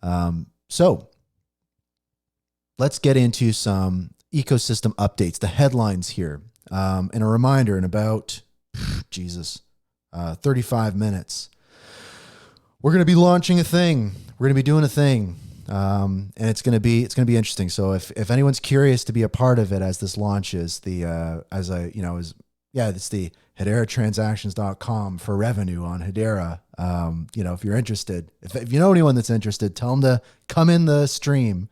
So let's get into some ecosystem updates, the headlines here. And a reminder in about, 35 minutes, we're going to be launching a thing. We're going to be doing a thing. And it's going to be interesting. So if anyone's curious to be a part of it as this launches, it's the HederaTransactions.com for revenue on Hedera. If you're interested, if you know anyone that's interested, tell them to come in the stream.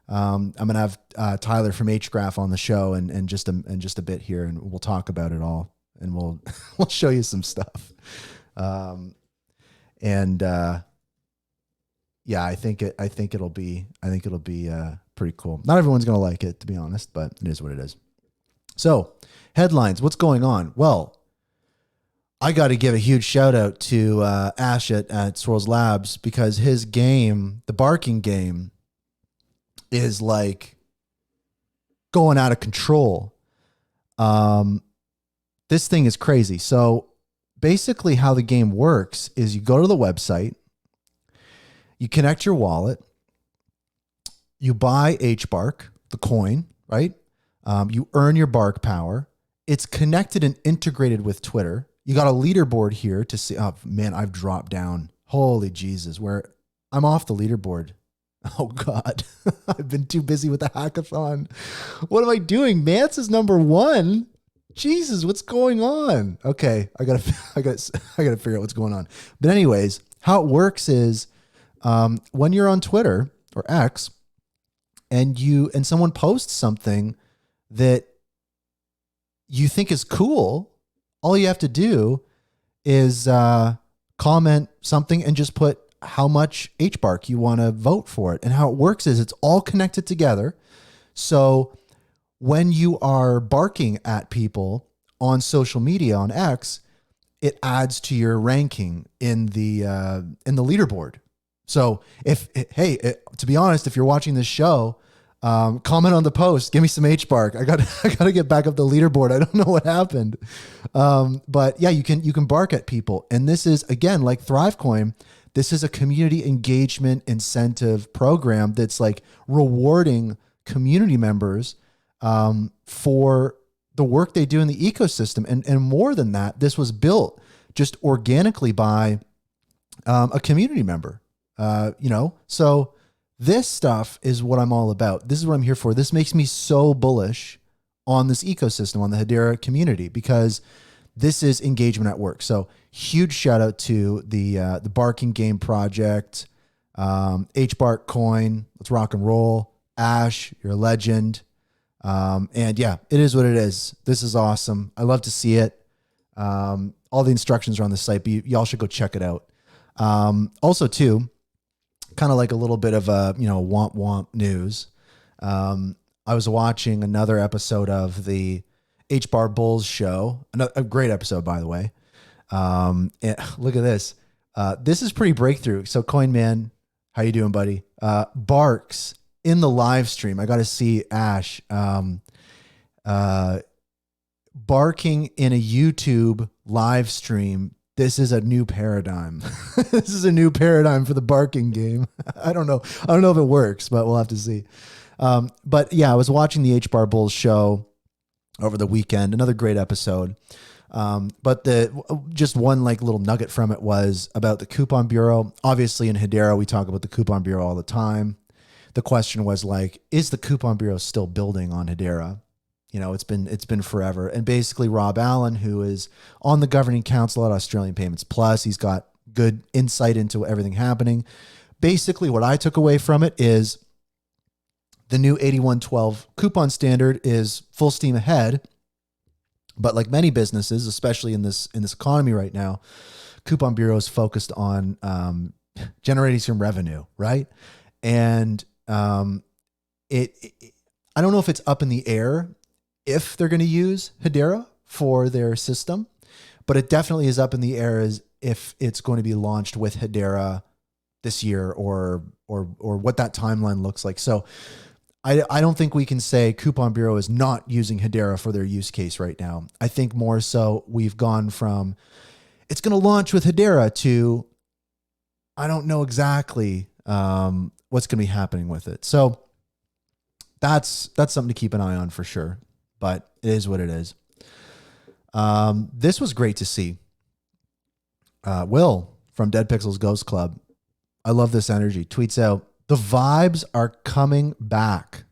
I'm going to have Tyler from Hgraph on the show in just a bit here, and we'll talk about it all, and we'll show you some stuff. I think it'll be pretty cool. Not everyone's going to like it, to be honest, but it is what it is. So, headlines, what's going on? Well, I got to give a huge shout out to Ash at Swirls Labs, because his game, the barking game, is like going out of control. This thing is crazy. So basically how the game works is you go to the website, you connect your wallet, you buy hBARK, the coin, right? You earn your bark power. It's connected and integrated with Twitter. You got a leaderboard here to see. Oh man, I've dropped down. Holy Jesus, where I'm off the leaderboard. Oh God, I've been too busy with the hackathon. What am I doing? Mance is number 1. Jesus, what's going on? Okay, I gotta figure out what's going on. But anyways, how it works is when you're on Twitter or X, and someone posts something that you think is cool, all you have to do is comment something and just put how much hBARK you want to vote for it. And how it works is it's all connected together. So when you are barking at people on social media, on X, it adds to your ranking in the leaderboard. So to be honest, if you're watching this show, comment on the post, give me some hBARK. I got to get back up the leaderboard. I don't know what happened. But yeah, you can bark at people. And this is, again, like ThriveCoin, this is a community engagement incentive program that's like rewarding community members for the work they do in the ecosystem. And more than that, this was built just organically by a community member. So this stuff is what I'm all about. This is what I'm here for. This makes me so bullish on this ecosystem, on the Hedera community, because this is engagement at work. So huge shout out to the Barking Game Project, hBARK coin. Let's rock and roll. Ash, you're a legend. And yeah, it is what it is. This is awesome. I love to see it. All the instructions are on the site, but y'all should go check it out. Also too, kind of like a little bit of a, womp news. I was watching another episode of the HBAR Bulls show, a great episode, by the way. And look at this. This is pretty breakthrough. So Coinman, how you doing, buddy? Barks in the live stream. I got to see Ash barking in a YouTube live stream. This is a new paradigm. This is a new paradigm for the barking game. I don't know if it works, but we'll have to see. But yeah, I was watching the HBAR Bulls show over the weekend. Another great episode. But just one like little nugget from it was about the Coupon Bureau. Obviously in Hedera, we talk about the Coupon Bureau all the time. The question was like, is the Coupon Bureau still building on Hedera? It's been forever. And basically Rob Allen, who is on the governing council at Australian Payments Plus, he's got good insight into everything happening. Basically what I took away from it is the new 8112 coupon standard is full steam ahead. But like many businesses, especially in this economy right now, Coupon Bureau is focused on generating some revenue, right? And I don't know if it's up in the air if they're going to use Hedera for their system, but it definitely is up in the air as if it's going to be launched with Hedera this year or what that timeline looks like. So I don't think we can say Coupon Bureau is not using Hedera for their use case right now. I think more so we've gone from it's going to launch with Hedera to I don't know exactly what's going to be happening with it. So that's something to keep an eye on for sure, but it is what it is. This was great to see. Will from Dead Pixels Ghost Club, I love this energy, tweets out, the vibes are coming back.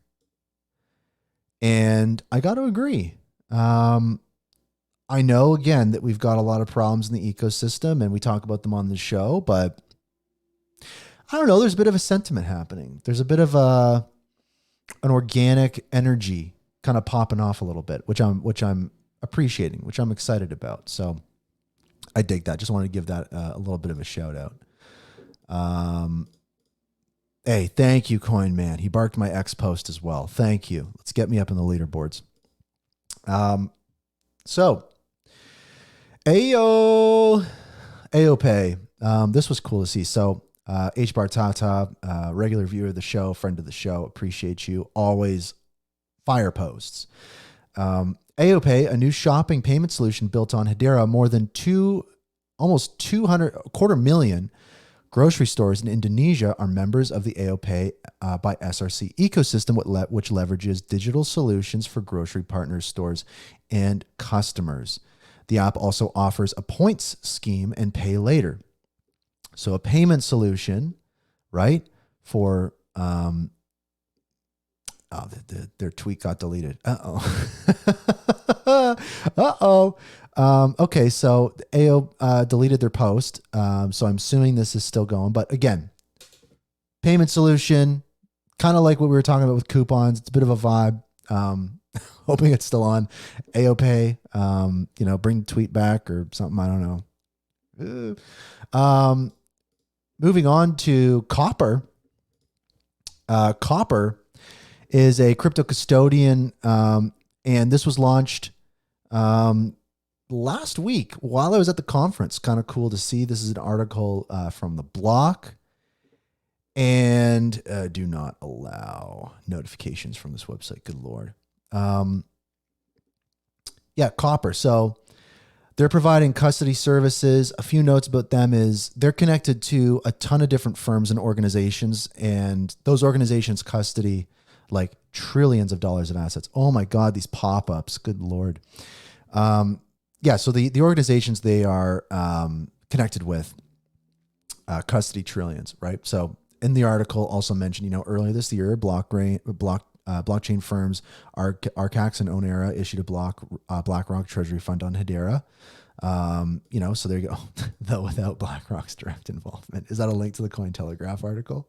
And I got to agree. I know, again, that we've got a lot of problems in the ecosystem and we talk about them on the show, but I don't know. There's a bit of a sentiment happening. There's a bit of an organic energy kind of popping off a little bit, which I'm appreciating, which I'm excited about. So I dig that. Just wanted to give that a little bit of a shout out. Hey, thank you, Coin Man. He barked my X post as well. Thank you. Let's get me up in the leaderboards. So AOPay. This was cool to see. So HBAR Tata, regular viewer of the show, friend of the show, appreciate you. Always fire posts. AOPay, a new shopping payment solution built on Hedera, more than almost 250,000 grocery stores in Indonesia are members of the AOPay by SRC ecosystem, which leverages digital solutions for grocery partners, stores, and customers. The app also offers a points scheme and pay later. So a payment solution, right? For their tweet got deleted. Okay, so AO deleted their post. So I'm assuming this is still going. But again, payment solution, kind of like what we were talking about with coupons. It's a bit of a vibe. Hoping it's still on. AOPay, bring the tweet back or something. I don't know. Moving on to Copper. Copper is a crypto custodian, and this was launched last week while I was at the conference. Kind of cool to see. This is an article from the block, and do not allow notifications from this website. Good Lord. Copper. So they're providing custody services. A few notes about them is they're connected to a ton of different firms and organizations, and those organizations custody like trillions of dollars in assets. Oh my God, these pop-ups. Good Lord. So the organizations they are connected with custody trillions, right? So in the article also mentioned, earlier this year, blockchain firms Arcax and Onera issued a BlackRock treasury fund on Hedera. So there you go. Though without BlackRock's direct involvement. Is that a link to the Cointelegraph article?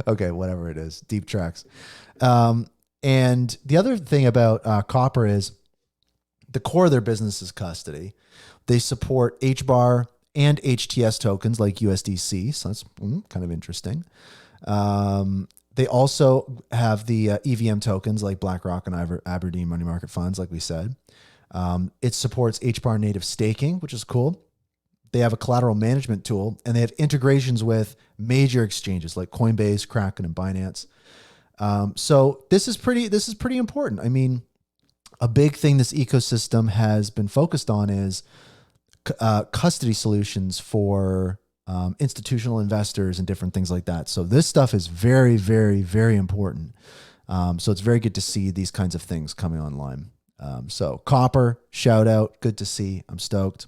Okay, whatever it is. Deep tracks. And the other thing about Copper is the core of their business is custody. They support HBAR and HTS tokens like USDC. So that's kind of interesting. They also have the EVM tokens like BlackRock and Aberdeen money market funds, like we said. It supports HBAR native staking, which is cool. They have a collateral management tool, and they have integrations with major exchanges like Coinbase, Kraken, and Binance. So this is pretty important. I mean, a big thing this ecosystem has been focused on is custody solutions for institutional investors and different things like that. So this stuff is very, very, very important. So it's very good to see these kinds of things coming online. So Copper, shout out, good to see. I'm stoked.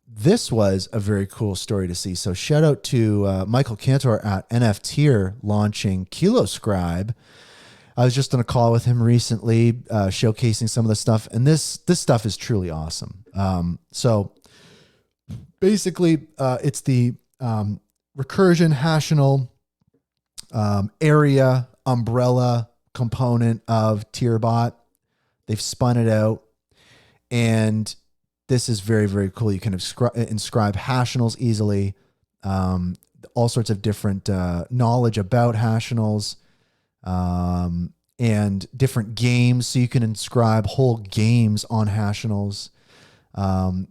This was a very cool story to see. So shout out to Michael Cantor at NFTier launching KiloScribe. I was just on a call with him recently, showcasing some of the stuff, and this stuff is truly awesome. So basically, it's the recursion Hashinal area umbrella component of TierBot. They've spun it out, and this is very, very cool. You can inscribe Hashinals easily, all sorts of different knowledge about Hashinals, and different games. So you can inscribe whole games on Hashinals.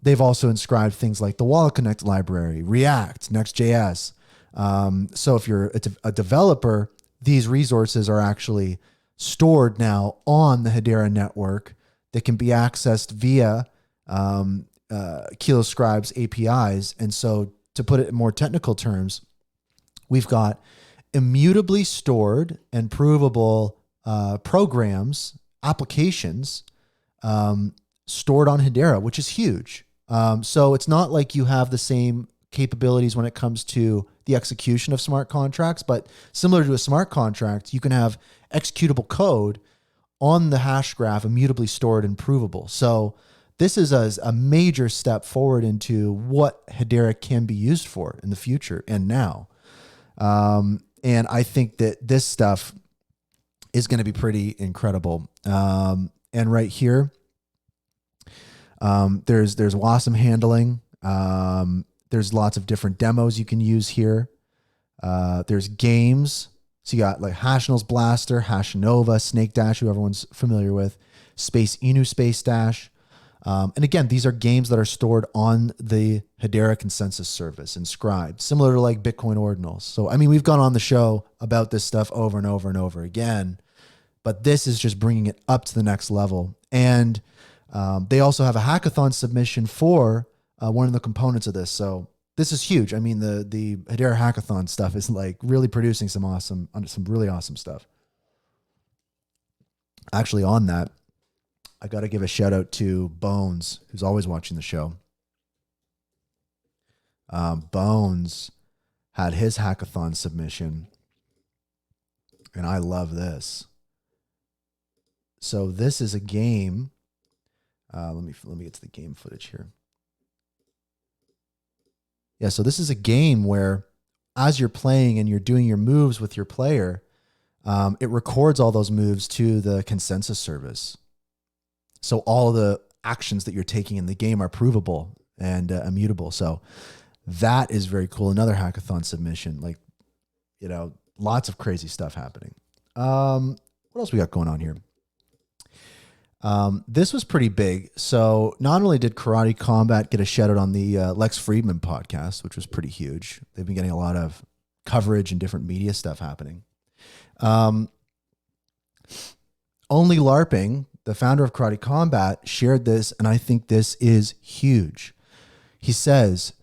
They've also inscribed things like the Wallet Connect library, React, Next.js. So if you're a developer, these resources are actually stored now on the Hedera network that can be accessed via KiloScribe's APIs. And so to put it in more technical terms, we've got immutably stored and provable programs, applications stored on Hedera, which is huge. So it's not like you have the same capabilities when it comes to the execution of smart contracts, but similar to a smart contract, you can have executable code on the hash graph, immutably stored and provable. So this is a major step forward into what Hedera can be used for in the future and now. And I think that this stuff is going to be pretty incredible. And right here, there's WASM handling. There's lots of different demos you can use here. There's games. So you got like Hashnell's Blaster, Hashnova, Snake Dash, who everyone's familiar with, Space Inu Space Dash. And again, these are games that are stored on the Hedera consensus service, inscribed, similar to like Bitcoin ordinals. So, I mean, we've gone on the show about this stuff over and over and over again, but this is just bringing it up to the next level. And they also have a hackathon submission for one of the components of this. So this is huge. I mean, the Hedera hackathon stuff is like really producing some really awesome stuff. Actually, on that, I got to give a shout out to Bones, who's always watching the show. Bones had his hackathon submission, and I love this. So this is a game. Let me get to the game footage here. Yeah, so this is a game where as you're playing and you're doing your moves with your player, it records all those moves to the consensus service. So all the actions that you're taking in the game are provable and immutable. So that is very cool. Another hackathon submission, like, you know, lots of crazy stuff happening. What else we got going on here? This was pretty big. So not only did Karate Combat get a shout out on the Lex Friedman podcast, which was pretty huge. They've been getting a lot of coverage and different media stuff happening. Only LARPing, the founder of Karate Combat, shared this, and I think this is huge. He says,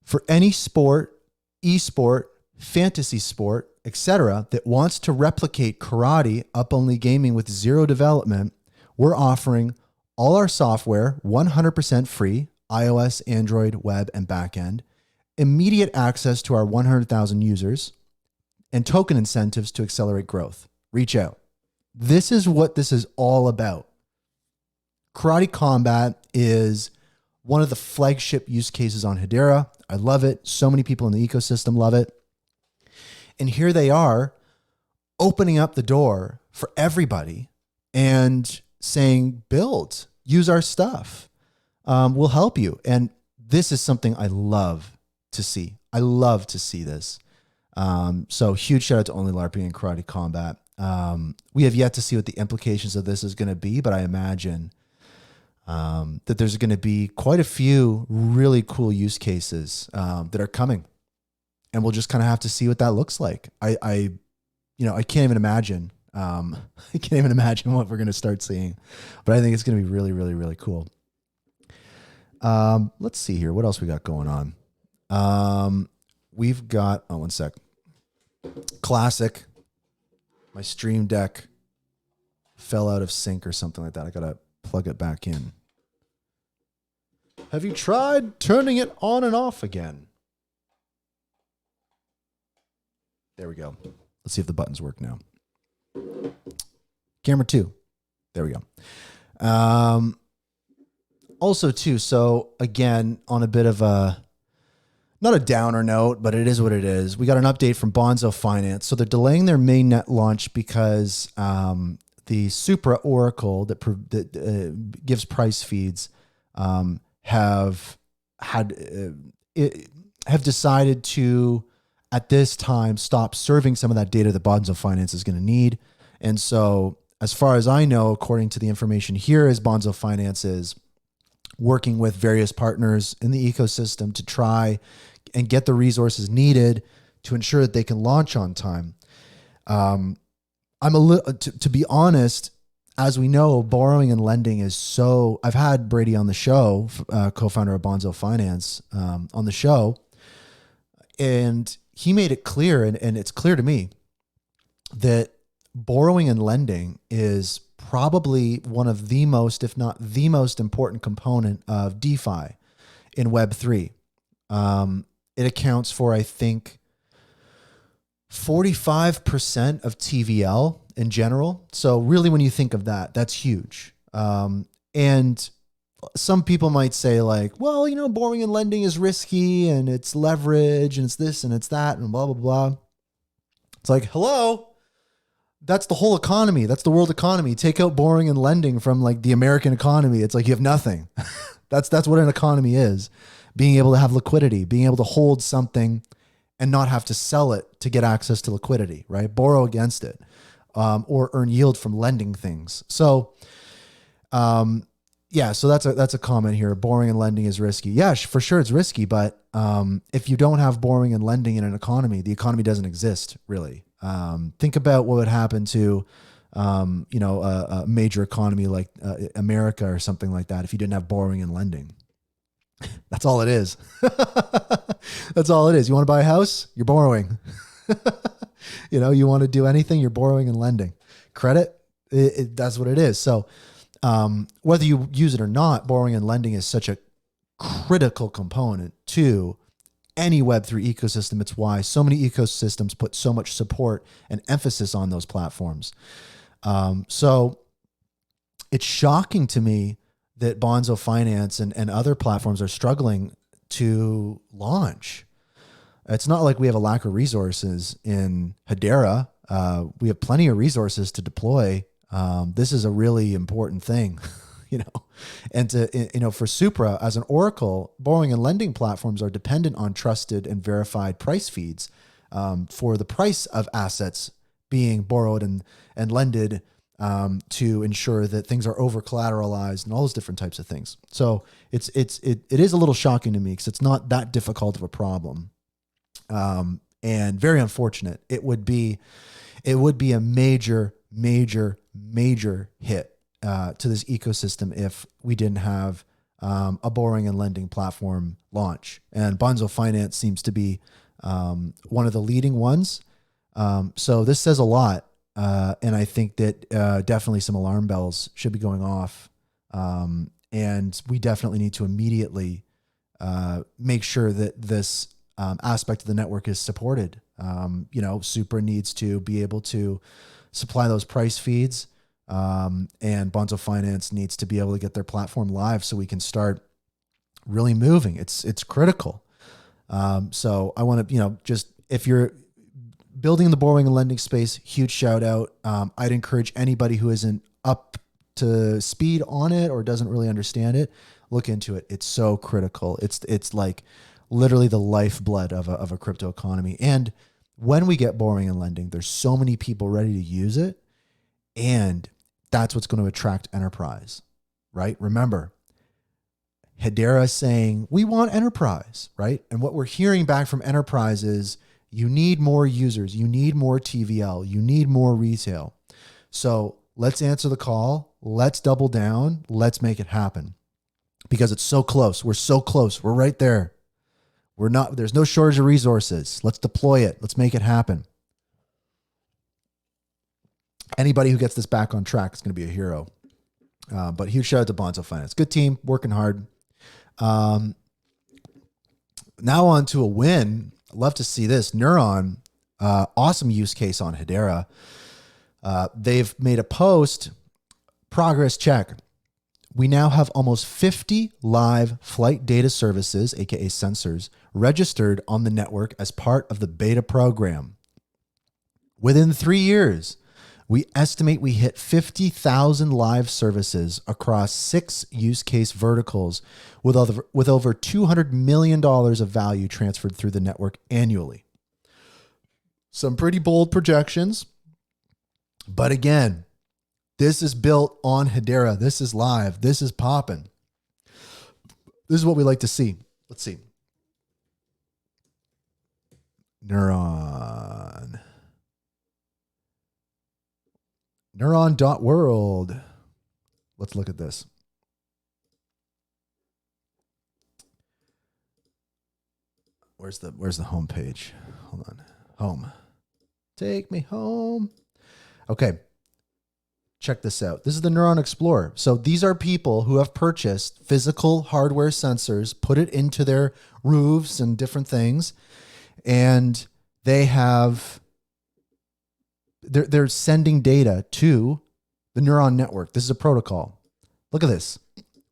for any sport, esport, fantasy sport, etc., that wants to replicate karate up-only gaming with zero development, we're offering all our software 100% free, iOS, Android, web, and backend, immediate access to our 100,000 users, and token incentives to accelerate growth. Reach out. This is what this is all about. Karate Combat is one of the flagship use cases on Hedera. I love it. So many people in the ecosystem love it. And here they are opening up the door for everybody and saying, build, use our stuff. We'll help you. And this is something I love to see. I love to see this. So huge shout out to Only LARPing and Karate Combat. We have yet to see what the implications of this is going to be, but I imagine that there's going to be quite a few really cool use cases that are coming, and we'll just kind of have to see what that looks like. I can't even imagine. I can't even imagine what we're going to start seeing, but I think it's going to be really, really, really cool. Let's see here. What else we got going on? We've got, one sec. Classic. My Stream Deck fell out of sync or something like that. I got to plug it back in. Have you tried turning it on and off again? There we go. Let's see if the buttons work now. Camera 2. There we go. Also too, so again, on a bit of a, not a downer note, but it is what it is. We got an update from Bonzo Finance. So they're delaying their mainnet launch because the Supra Oracle that gives price feeds have decided to, at this time, stop serving some of that data that Bonzo Finance is going to need. And so as far as I know, according to the information here, is Bonzo Finance is working with various partners in the ecosystem to try and get the resources needed to ensure that they can launch on time. I'm a little, to be honest, as we know, borrowing and lending is so, I've had Brady on the show, co-founder of Bonzo Finance, on the show. And he made it clear, and it's clear to me, that borrowing and lending is probably one of the most, if not the most important component of DeFi in Web3. It accounts for, I think, 45% of TVL in general. So really, when you think of that, that's huge. And some people might say like, well, borrowing and lending is risky and it's leverage and it's this and it's that and blah, blah, blah. It's like, hello, that's the whole economy. That's the world economy. Take out borrowing and lending from like the American economy. It's like you have nothing. That's what an economy is. Being able to have liquidity, being able to hold something and not have to sell it to get access to liquidity, right? Borrow against it, or earn yield from lending things. So, yeah, so that's a comment here. Borrowing and lending is risky. Yeah, for sure it's risky, but if you don't have borrowing and lending in an economy, the economy doesn't exist really. Think about what would happen to, a major economy like America or something like that if you didn't have borrowing and lending. That's all it is. That's all it is. You want to buy a house? You're borrowing. You want to do anything? You're borrowing and lending. Credit, that's what it is. So whether you use it or not, borrowing and lending is such a critical component to any Web3 ecosystem. It's why so many ecosystems put so much support and emphasis on those platforms. So it's shocking to me that Bonzo Finance and other platforms are struggling to launch. It's not like we have a lack of resources in Hedera. We have plenty of resources to deploy. This is a really important thing, and for Supra as an Oracle, borrowing and lending platforms are dependent on trusted and verified price feeds for the price of assets being borrowed and lended, to ensure that things are over collateralized and all those different types of things. So it is a little shocking to me because it's not that difficult of a problem, and very unfortunate. It would be a major hit to this ecosystem if we didn't have a borrowing and lending platform launch. And Bonzo Finance seems to be one of the leading ones. So this says a lot. And I think that definitely some alarm bells should be going off. And we definitely need to immediately make sure that this aspect of the network is supported. Supra needs to be able to supply those price feeds, and Bonzo Finance needs to be able to get their platform live so we can start really moving. It's critical. So I want to, just if you're building in the borrowing and lending space, huge shout out. I'd encourage anybody who isn't up to speed on it or doesn't really understand it, look into it. It's so critical. It's like literally the lifeblood of a crypto economy. And when we get borrowing and lending, there's so many people ready to use it. And that's what's going to attract enterprise, right? Remember, Hedera is saying, we want enterprise, right? And what we're hearing back from enterprise is, you need more users, you need more TVL, you need more retail. So let's answer the call. Let's double down. Let's make it happen because it's so close. We're so close. We're right there. There's no shortage of resources. Let's deploy it. Let's make it happen. Anybody who gets this back on track is going to be a hero. But huge shout out to Bonzo Finance. Good team, working hard. Now on to a win. Love to see this. Neuron, awesome use case on Hedera. They've made a post, progress check. We now have almost 50 live flight data services, aka sensors, registered on the network as part of the beta program. Within 3 years, we estimate we hit 50,000 live services across 6 use case verticals with over $200 million of value transferred through the network annually. Some pretty bold projections. But again, this is built on Hedera. This is live. This is popping. This is what we like to see. Let's see. Neuron. Neuron.world. Let's look at this. Where's the home page? Hold on. Home. Take me home. Okay. Check this out. This is the Neuron Explorer. So these are people who have purchased physical hardware sensors, put it into their roofs and different things, and they're sending data to the Neuron network. This is a protocol. Look at this.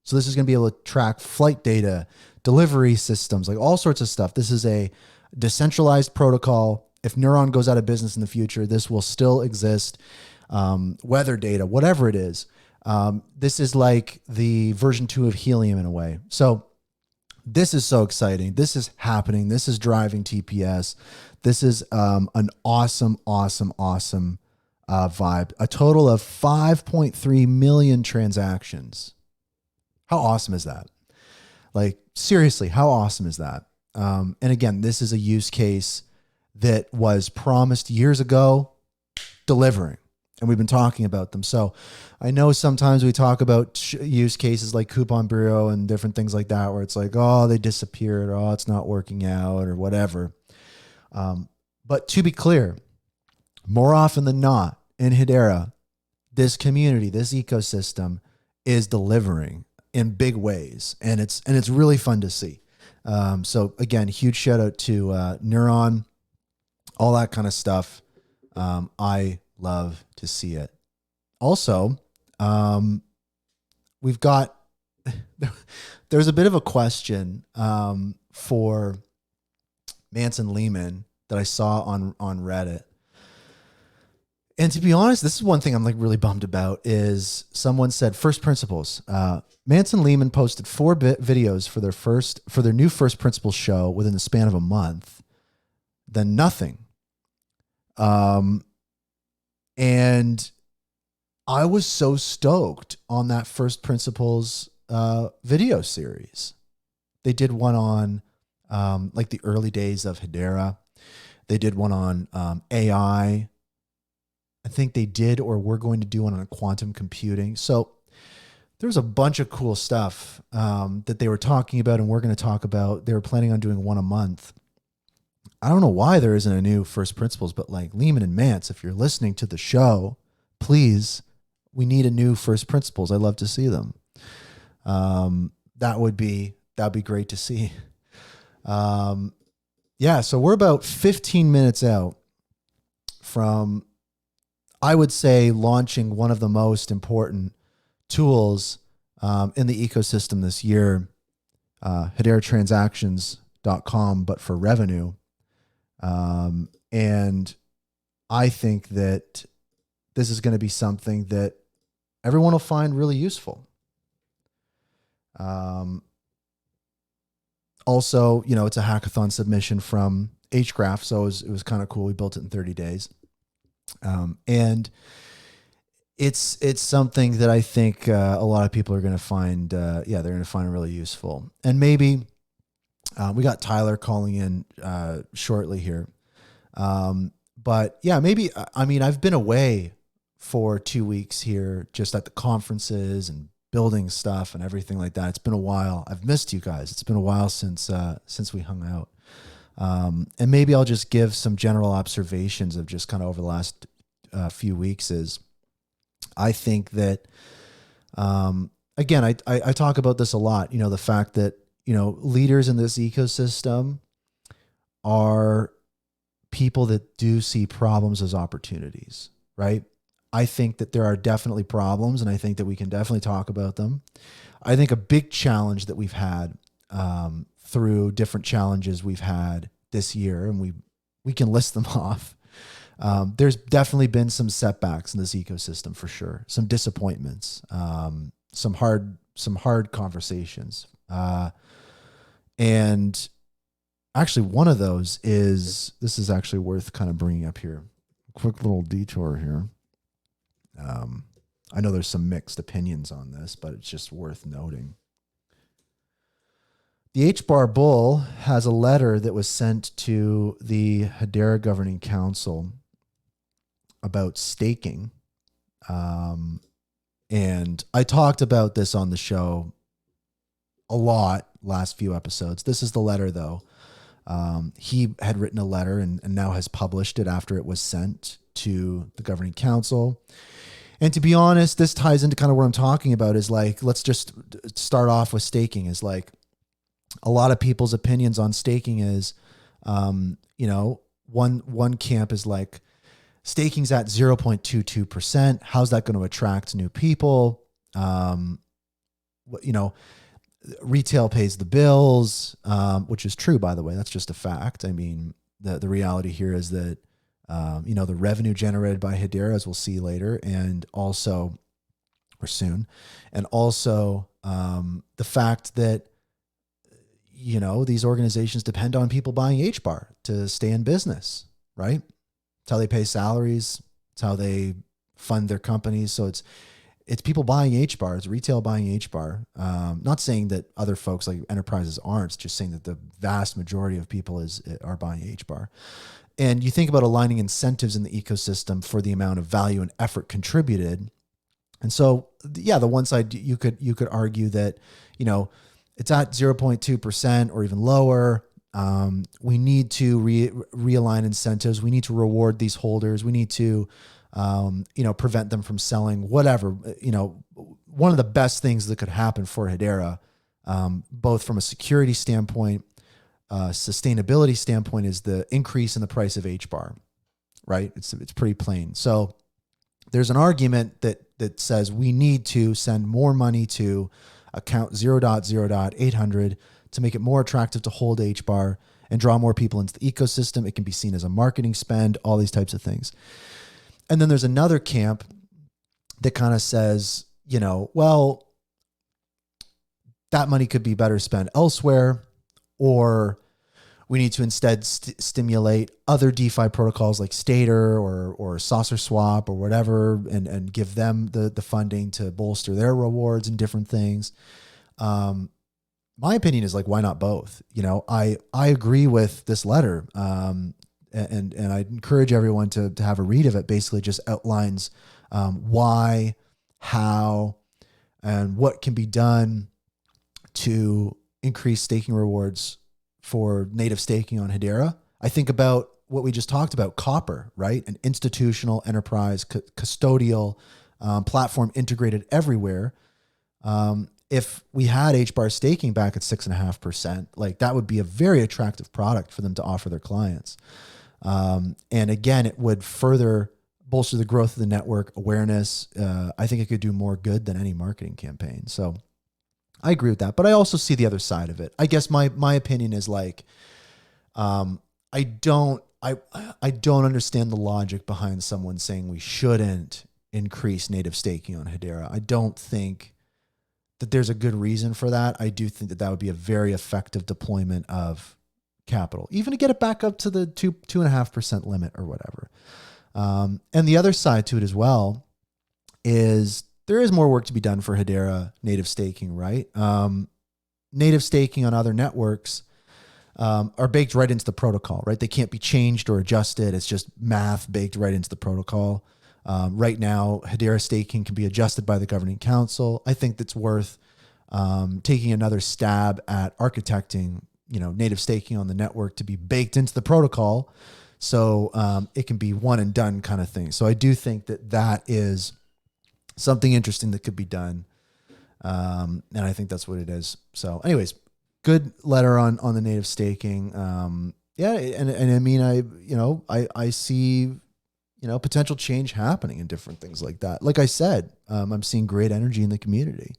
So this is going to be able to track flight data, delivery systems, like all sorts of stuff. This is a decentralized protocol. If Neuron goes out of business in the future, this will still exist. Weather data, whatever it is. This is like the version 2 of Helium in a way. So this is so exciting. This is happening. This is driving TPS. This is an awesome vibe. A total of 5.3 million transactions. How awesome is that? Like, seriously, how awesome is that? And again, this is a use case that was promised years ago, delivering. And we've been talking about them. So I know sometimes we talk about use cases like Coupon Bureau and different things like that, where it's like, oh, they disappeared, or oh, it's not working out, or whatever. But to be clear, more often than not in Hedera, this community, this ecosystem is delivering in big ways. And it's really fun to see. So again, huge shout out to Neuron, all that kind of stuff. I love to see it. Also, we've got, there's a bit of a question for Manson Lehman that I saw on Reddit. And to be honest, this is one thing I'm like really bummed about is someone said first principles. Manson Lehman posted 4 videos for their new first principles show within the span of a month. Then nothing. And I was so stoked on that first principles video series. They did one on like the early days of Hedera. They did one on AI. I think they did or were going to do one on quantum computing. So there's a bunch of cool stuff that they were talking about and we're going to talk about. They were planning on doing one a month. I don't know why there isn't a new first principles, but like Lehman and Mance, if you're listening to the show, please, we need a new first principles. I'd love to see them. That'd be great to see. Yeah. So we're about 15 minutes out from, I would say, launching one of the most important tools in the ecosystem this year, HederaTransactions.com, but for revenue. And I think that this is going to be something that everyone will find really useful. Also, you know, it's a hackathon submission from Hgraph, so it was kind of cool. We built it in 30 days. And it's something that I think a lot of people are going to find, they're going to find really useful. And maybe we got Tyler calling in shortly here. But yeah, maybe, I mean, I've been away for 2 weeks here, just at the conferences and building stuff and everything like that. It's been a while. I've missed you guys. It's been a while since we hung out. And maybe I'll just give some general observations of just kind of over the last few weeks is I think that, again, I talk about this a lot, you know, the fact that, you know, leaders in this ecosystem are people that do see problems as opportunities, right? I think that there are definitely problems, and I think that we can definitely talk about them. I think a big challenge that we've had through different challenges we've had this year, and we can list them off. There's definitely been some setbacks in this ecosystem for sure, some disappointments, some hard conversations. And actually one of those is, this is actually worth kind of bringing up here. Quick little detour here. I know there's some mixed opinions on this, but it's just worth noting. The HBAR bull has a letter that was sent to the Hedera Governing Council about staking. And I talked about this on the show a lot last few episodes. This is the letter though. He had written a letter and now has published it after it was sent to the governing council. And to be honest, this ties into kind of what I'm talking about is like, let's just start off with staking is like a lot of people's opinions on staking is, one camp is like staking's at 0.22%. How's that going to attract new people? Retail pays the bills, which is true, by the way. That's just a fact. I mean, the reality here is that, the revenue generated by Hedera, as we'll see later, and also, or soon, and also the fact that, these organizations depend on people buying HBAR to stay in business, right? It's how they pay salaries. It's how they fund their companies. So it's people buying HBAR. It's retail buying HBAR. Not saying that other folks like enterprises aren't. It's just saying that the vast majority of people are buying HBAR. And you think about aligning incentives in the ecosystem for the amount of value and effort contributed. And so, yeah, the one side you could argue that, it's at 0.2% or even lower. We need to realign incentives. We need to reward these holders. We need to, prevent them from selling whatever. One of the best things that could happen for Hedera, both from a security standpoint, sustainability standpoint, is the increase in the price of HBAR, right? It's pretty plain. So there's an argument that says we need to send more money to account 0.0.800 to make it more attractive to hold HBAR and draw more people into the ecosystem. It can be seen as a marketing spend, all these types of things. And then there's another camp that kind of says, well, that money could be better spent elsewhere, or we need to instead stimulate other DeFi protocols like Stater or Saucer Swap or whatever, and give them the funding to bolster their rewards and different things. My opinion is like, why not both? I agree with this letter. And I'd encourage everyone to have a read of it. Basically just outlines why, how, and what can be done to increase staking rewards for native staking on Hedera. I think about what we just talked about, Copper, right? An institutional enterprise, custodial platform integrated everywhere. If we had HBAR staking back at 6.5%, like that would be a very attractive product for them to offer their clients. And again, it would further bolster the growth of the network awareness. I think it could do more good than any marketing campaign. So I agree with that, but I also see the other side of it. I guess my opinion is like, I don't understand the logic behind someone saying we shouldn't increase native staking on Hedera. I don't think that there's a good reason for that. I do think that would be a very effective deployment of capital, even to get it back up to the 2.5% limit or whatever. And the other side to it as well is there is more work to be done for Hedera native staking, right? Native staking on other networks are baked right into the protocol, right? They can't be changed or adjusted. It's just math baked right into the protocol. Right now, Hedera staking can be adjusted by the governing council. I think that's worth taking another stab at architecting, native staking on the network to be baked into the protocol, so it can be one and done kind of thing. So I do think that is something interesting that could be done, and I think that's what it is. So, anyways, good letter on the native staking. Yeah, and I mean, I see potential change happening in different things like that. Like I said, I'm seeing great energy in the community.